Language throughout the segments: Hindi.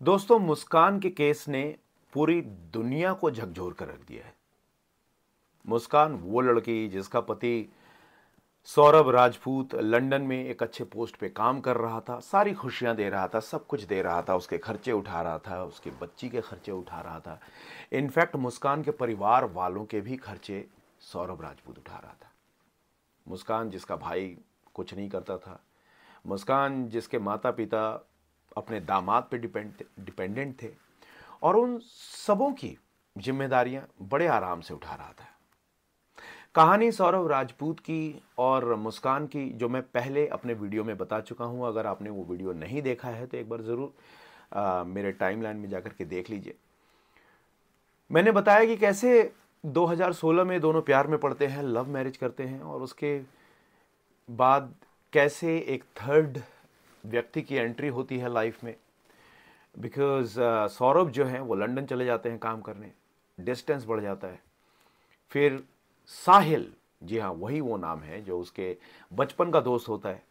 दोस्तों, मुस्कान के केस ने पूरी दुनिया को झकझोर कर रख दिया है। मुस्कान वो लड़की जिसका पति सौरभ राजपूत लंदन में एक अच्छे पोस्ट पे काम कर रहा था, सारी खुशियां दे रहा था, सब कुछ दे रहा था, उसके खर्चे उठा रहा था, उसकी बच्ची के खर्चे उठा रहा था। इनफैक्ट मुस्कान के परिवार वालों के भी खर्चे सौरभ राजपूत उठा रहा था। मुस्कान जिसका भाई कुछ नहीं करता था, मुस्कान जिसके माता पिता अपने दामाद पे डिपेंडेंट थे, और उन सबों की जिम्मेदारियां बड़े आराम से उठा रहा था। कहानी सौरभ राजपूत की और मुस्कान की जो मैं पहले अपने वीडियो में बता चुका हूं। अगर आपने वो वीडियो नहीं देखा है तो एक बार ज़रूर मेरे टाइमलाइन में जाकर के देख लीजिए। मैंने बताया कि कैसे 2016 में दोनों प्यार में पड़ते हैं, लव मैरिज करते हैं, और उसके बाद कैसे एक थर्ड व्यक्ति की एंट्री होती है लाइफ में। बिकॉज सौरभ जो हैं वो लंदन चले जाते हैं काम करने, डिस्टेंस बढ़ जाता है। फिर साहिल, जी हाँ वही वो नाम है जो उसके बचपन का दोस्त होता है,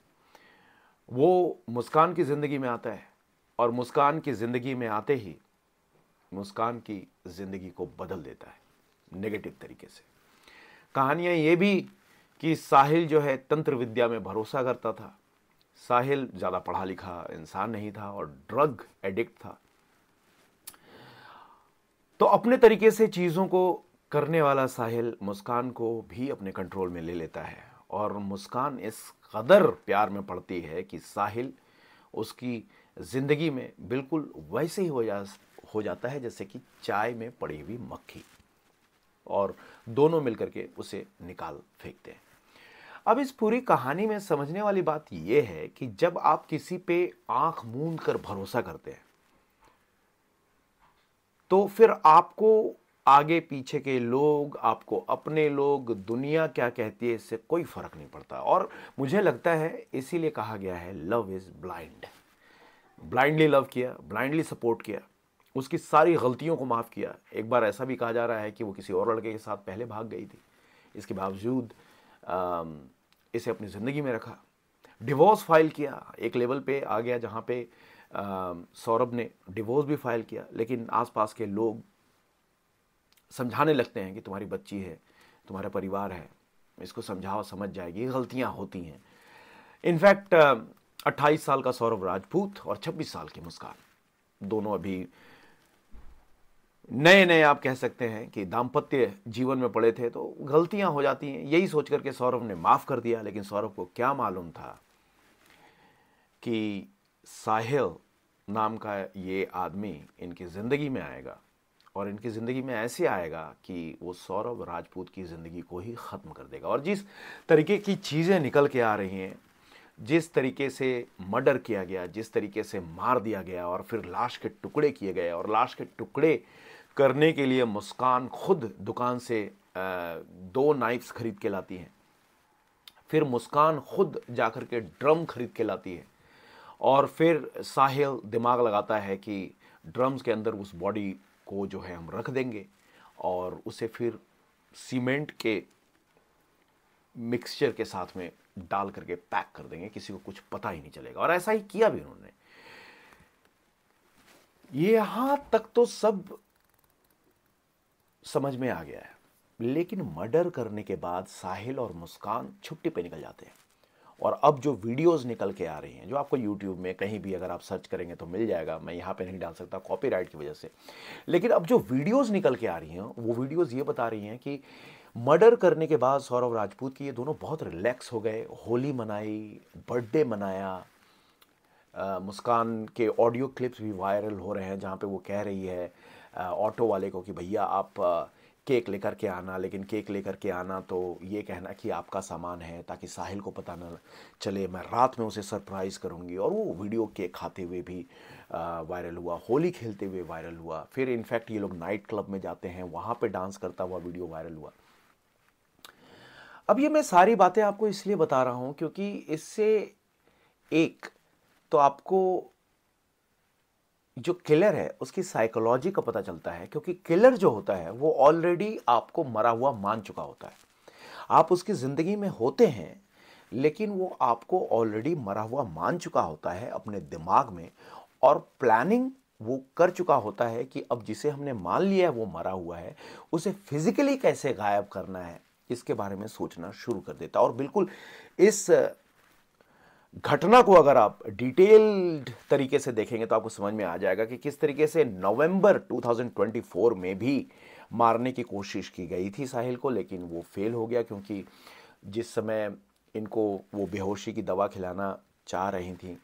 वो मुस्कान की ज़िंदगी में आता है, और मुस्कान की ज़िंदगी में आते ही मुस्कान की ज़िंदगी को बदल देता है नेगेटिव तरीके से। कहानियाँ ये भी कि साहिल जो है तंत्र विद्या में भरोसा करता था। साहिल ज़्यादा पढ़ा लिखा इंसान नहीं था और ड्रग एडिक्ट था। तो अपने तरीके से चीज़ों को करने वाला साहिल मुस्कान को भी अपने कंट्रोल में ले लेता है, और मुस्कान इस कदर प्यार में पड़ती है कि साहिल उसकी ज़िंदगी में बिल्कुल वैसे ही हो जाता है जैसे कि चाय में पड़ी हुई मक्खी, और दोनों मिलकर के उसे निकाल फेंकते हैं। अब इस पूरी कहानी में समझने वाली बात यह है कि जब आप किसी पे आंख मूंद कर भरोसा करते हैं तो फिर आपको आगे पीछे के लोग, आपको अपने लोग, दुनिया क्या कहती है, इससे कोई फर्क नहीं पड़ता। और मुझे लगता है इसीलिए कहा गया है love is blind. Blindly love किया, ब्लाइंडली सपोर्ट किया, उसकी सारी गलतियों को माफ़ किया। एक बार ऐसा भी कहा जा रहा है कि वो किसी और लड़के के साथ पहले भाग गई थी, इसके बावजूद इसे अपनी ज़िंदगी में रखा। डिवोर्स फाइल किया, एक लेवल पे आ गया जहाँ पे सौरभ ने डिवोर्स भी फाइल किया, लेकिन आसपास के लोग समझाने लगते हैं कि तुम्हारी बच्ची है, तुम्हारा परिवार है, इसको समझाओ, समझ जाएगी, गलतियां होती हैं। इनफैक्ट 28 साल का सौरभ राजपूत और 26 साल की मुस्कान, दोनों अभी नए नए आप कह सकते हैं कि दाम्पत्य जीवन में पड़े थे, तो गलतियां हो जाती हैं। यही सोच करके सौरभ ने माफ़ कर दिया, लेकिन सौरभ को क्या मालूम था कि साहिल नाम का ये आदमी इनकी ज़िंदगी में आएगा, और इनकी ज़िंदगी में ऐसे आएगा कि वो सौरभ राजपूत की ज़िंदगी को ही ख़त्म कर देगा। और जिस तरीके की चीज़ें निकल के आ रही हैं, जिस तरीके से मर्डर किया गया, जिस तरीके से मार दिया गया और फिर लाश के टुकड़े किए गए, और लाश के टुकड़े करने के लिए मुस्कान खुद दुकान से 2 नाइफ्स खरीद के लाती हैं, फिर मुस्कान खुद जाकर के ड्रम खरीद के लाती है, और फिर साहिल दिमाग लगाता है कि ड्रम्स के अंदर उस बॉडी को जो है हम रख देंगे, और उसे फिर सीमेंट के मिक्सचर के साथ में डाल करके पैक कर देंगे, किसी को कुछ पता ही नहीं चलेगा। और ऐसा ही किया भी उन्होंने। ये यहां तक तो सब समझ में आ गया है, लेकिन मर्डर करने के बाद साहिल और मुस्कान छुट्टी पे निकल जाते हैं। और अब जो वीडियोस निकल के आ रही हैं, जो आपको यूट्यूब में कहीं भी अगर आप सर्च करेंगे तो मिल जाएगा, मैं यहाँ पे नहीं डाल सकता कॉपीराइट की वजह से, लेकिन अब जो वीडियोस निकल के आ रही हैं वो वीडियोस ये बता रही हैं कि मर्डर करने के बाद सौरभ राजपूत की ये दोनों बहुत रिलैक्स हो गए, होली मनाई, बर्थडे मनाया। मुस्कान के ऑडियो क्लिप्स भी वायरल हो रहे हैं जहाँ पे वो कह रही है ऑटो वाले को कि भैया आप केक लेकर के आना, लेकिन केक लेकर के आना तो ये कहना कि आपका सामान है, ताकि साहिल को पता न चले, मैं रात में उसे सरप्राइज़ करूँगी। और वो वीडियो केक खाते हुए भी वायरल हुआ, होली खेलते हुए वायरल हुआ। फिर इनफैक्ट ये लोग नाइट क्लब में जाते हैं, वहाँ पे डांस करता हुआ वीडियो वायरल हुआ। अब ये मैं सारी बातें आपको इसलिए बता रहा हूँ क्योंकि इससे एक तो आपको जो किलर है उसकी साइकोलॉजी का पता चलता है, क्योंकि किलर जो होता है वो ऑलरेडी आपको मरा हुआ मान चुका होता है। आप उसकी ज़िंदगी में होते हैं, लेकिन वो आपको ऑलरेडी मरा हुआ मान चुका होता है अपने दिमाग में, और प्लानिंग वो कर चुका होता है कि अब जिसे हमने मान लिया है वो मरा हुआ है, उसे फिजिकली कैसे गायब करना है इसके बारे में सोचना शुरू कर देता है। और बिल्कुल इस घटना को अगर आप डिटेल्ड तरीके से देखेंगे तो आपको समझ में आ जाएगा कि किस तरीके से नवंबर 2024 में भी मारने की कोशिश की गई थी साहिल को, लेकिन वो फेल हो गया क्योंकि जिस समय इनको वो बेहोशी की दवा खिलाना चाह रही थी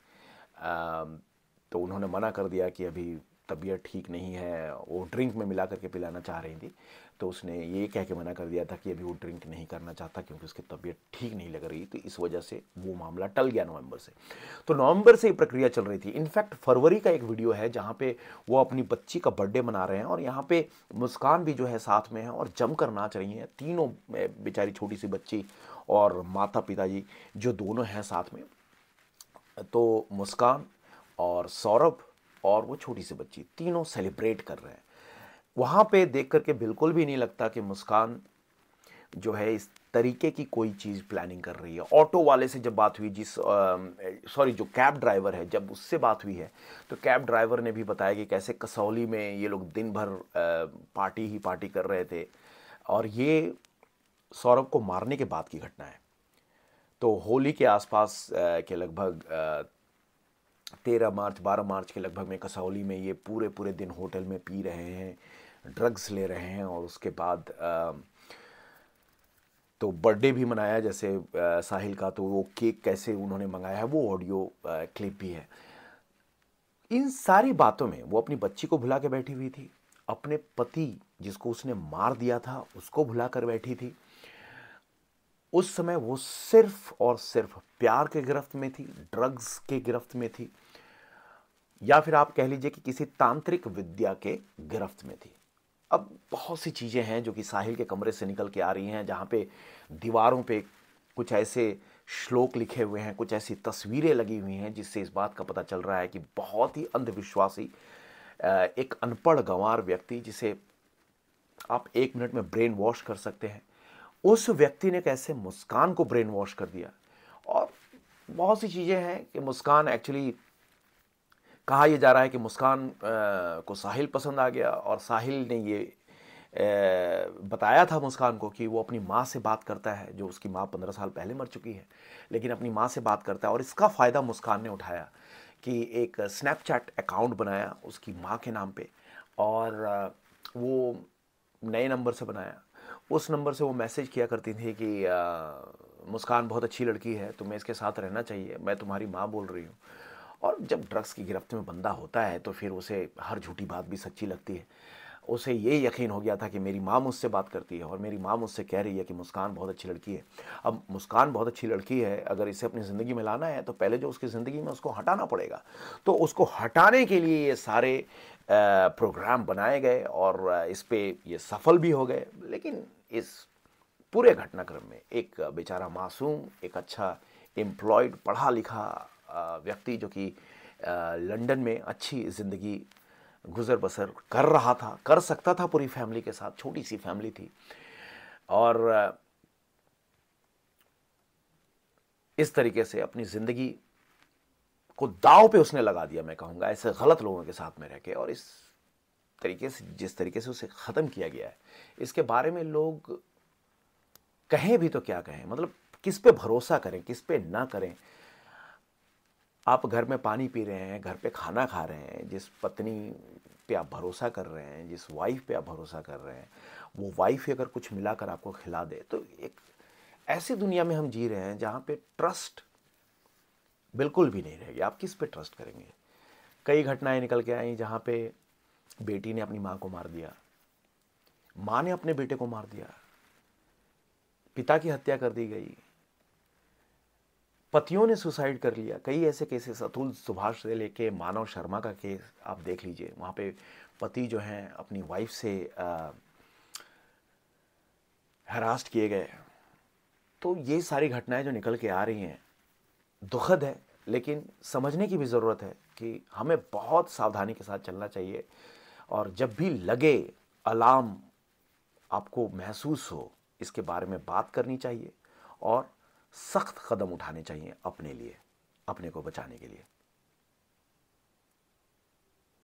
तो उन्होंने मना कर दिया कि अभी तबीयत ठीक नहीं है। वो ड्रिंक में मिला करके पिलाना चाह रही थी, तो उसने ये कह के मना कर दिया था कि अभी वो ड्रिंक नहीं करना चाहता क्योंकि उसकी तबीयत ठीक नहीं लग रही, तो इस वजह से वो मामला टल गया नवंबर से। तो नवंबर से ये प्रक्रिया चल रही थी। इनफैक्ट फरवरी का एक वीडियो है जहाँ पे वो अपनी बच्ची का बर्थडे मना रहे हैं और यहाँ पे मुस्कान भी जो है साथ में है और जमकर नाच रही हैं। तीनों बेचारी छोटी सी बच्ची और माता पिताजी जो दोनों हैं साथ में, तो मुस्कान और सौरभ और वो छोटी सी बच्ची तीनों सेलिब्रेट कर रहे हैं। वहाँ पे देख करके बिल्कुल भी नहीं लगता कि मुस्कान जो है इस तरीके की कोई चीज़ प्लानिंग कर रही है। ऑटो वाले से जब बात हुई, सॉरी जो कैब ड्राइवर है, जब उससे बात हुई है तो कैब ड्राइवर ने भी बताया कि कैसे कसौली में ये लोग दिन भर पार्टी ही पार्टी कर रहे थे और ये सौरभ को मारने के बाद की घटना है। तो होली के आसपास के लगभग 13 मार्च 12 मार्च के लगभग में कसौली में ये पूरे पूरे दिन होटल में पी रहे हैं, ड्रग्स ले रहे हैं और उसके बाद तो बर्थडे भी मनाया जैसे साहिल का, तो वो केक कैसे उन्होंने मंगाया है वो ऑडियो क्लिप भी है। इन सारी बातों में वो अपनी बच्ची को भुला के बैठी हुई थी, अपने पति जिसको उसने मार दिया था उसको भुला कर बैठी थी। उस समय वो सिर्फ और सिर्फ प्यार के गिरफ्त में थी, ड्रग्स के गिरफ्त में थी, या फिर आप कह लीजिए कि किसी तांत्रिक विद्या के गिरफ्त में थी। अब बहुत सी चीज़ें हैं जो कि साहिल के कमरे से निकल के आ रही हैं, जहाँ पे दीवारों पे कुछ ऐसे श्लोक लिखे हुए हैं, कुछ ऐसी तस्वीरें लगी हुई हैं जिससे इस बात का पता चल रहा है कि बहुत ही अंधविश्वासी एक अनपढ़ गंवार व्यक्ति जिसे आप 1 मिनट में ब्रेन वॉश कर सकते हैं, उस व्यक्ति ने कैसे मुस्कान को ब्रेन वॉश कर दिया। और बहुत सी चीज़ें हैं कि मुस्कान एक्चुअली, कहा यह जा रहा है कि मुस्कान को साहिल पसंद आ गया और साहिल ने ये बताया था मुस्कान को कि वो अपनी माँ से बात करता है, जो उसकी माँ 15 साल पहले मर चुकी है, लेकिन अपनी माँ से बात करता है। और इसका फ़ायदा मुस्कान ने उठाया कि एक स्नैपचैट अकाउंट बनाया उसकी माँ के नाम पे और वो नए नंबर से बनाया। उस नंबर से वो मैसेज किया करती थी कि मुस्कान बहुत अच्छी लड़की है, तुम्हें इसके साथ रहना चाहिए, मैं तुम्हारी माँ बोल रही हूँ। और जब ड्रग्स की गिरफ्त में बंदा होता है तो फिर उसे हर झूठी बात भी सच्ची लगती है। उसे ये यकीन हो गया था कि मेरी माँ मुझसे बात करती है और मेरी माँ मुझसे कह रही है कि मुस्कान बहुत अच्छी लड़की है। अब मुस्कान बहुत अच्छी लड़की है, अगर इसे अपनी ज़िंदगी में लाना है तो पहले जो उसकी ज़िंदगी में उसको हटाना पड़ेगा। तो उसको हटाने के लिए ये सारे प्रोग्राम बनाए गए और इस पे ये सफल भी हो गए। लेकिन इस पूरे घटनाक्रम में एक बेचारा मासूम, एक अच्छा एम्प्लॉयड पढ़ा लिखा व्यक्ति जो कि लंदन में अच्छी ज़िंदगी गुजर बसर कर रहा था, कर सकता था पूरी फैमिली के साथ, छोटी सी फैमिली थी, और इस तरीके से अपनी ज़िंदगी को दांव पे उसने लगा दिया, मैं कहूँगा, ऐसे गलत लोगों के साथ में रह के। और इस तरीके से, जिस तरीके से उसे ख़त्म किया गया है, इसके बारे में लोग कहें भी तो क्या कहें। मतलब किस पे भरोसा करें, किस पे ना करें। आप घर में पानी पी रहे हैं, घर पे खाना खा रहे हैं, जिस पत्नी पे आप भरोसा कर रहे हैं, जिस वाइफ पे आप भरोसा कर रहे हैं, वो वाइफ ही अगर कुछ मिलाकर आपको खिला दे, तो एक ऐसी दुनिया में हम जी रहे हैं जहाँ पे ट्रस्ट बिल्कुल भी नहीं रहेगी। आप किस पे ट्रस्ट करेंगे। कई घटनाएं निकल के आई जहाँ पे बेटी ने अपनी माँ को मार दिया, माँ ने अपने बेटे को मार दिया, पिता की हत्या कर दी गई, पतियों ने सुसाइड कर लिया। कई ऐसे केसेस, अतुल सुभाष से लेके मानव शर्मा का केस आप देख लीजिए, वहाँ पे पति जो हैं अपनी वाइफ से हरास्ट किए गए। तो ये सारी घटनाएं जो निकल के आ रही हैं दुखद है, लेकिन समझने की भी ज़रूरत है कि हमें बहुत सावधानी के साथ चलना चाहिए। और जब भी लगे अलार्म आपको महसूस हो, इसके बारे में बात करनी चाहिए और सख्त कदम उठाने चाहिए अपने लिए, अपने को बचाने के लिए।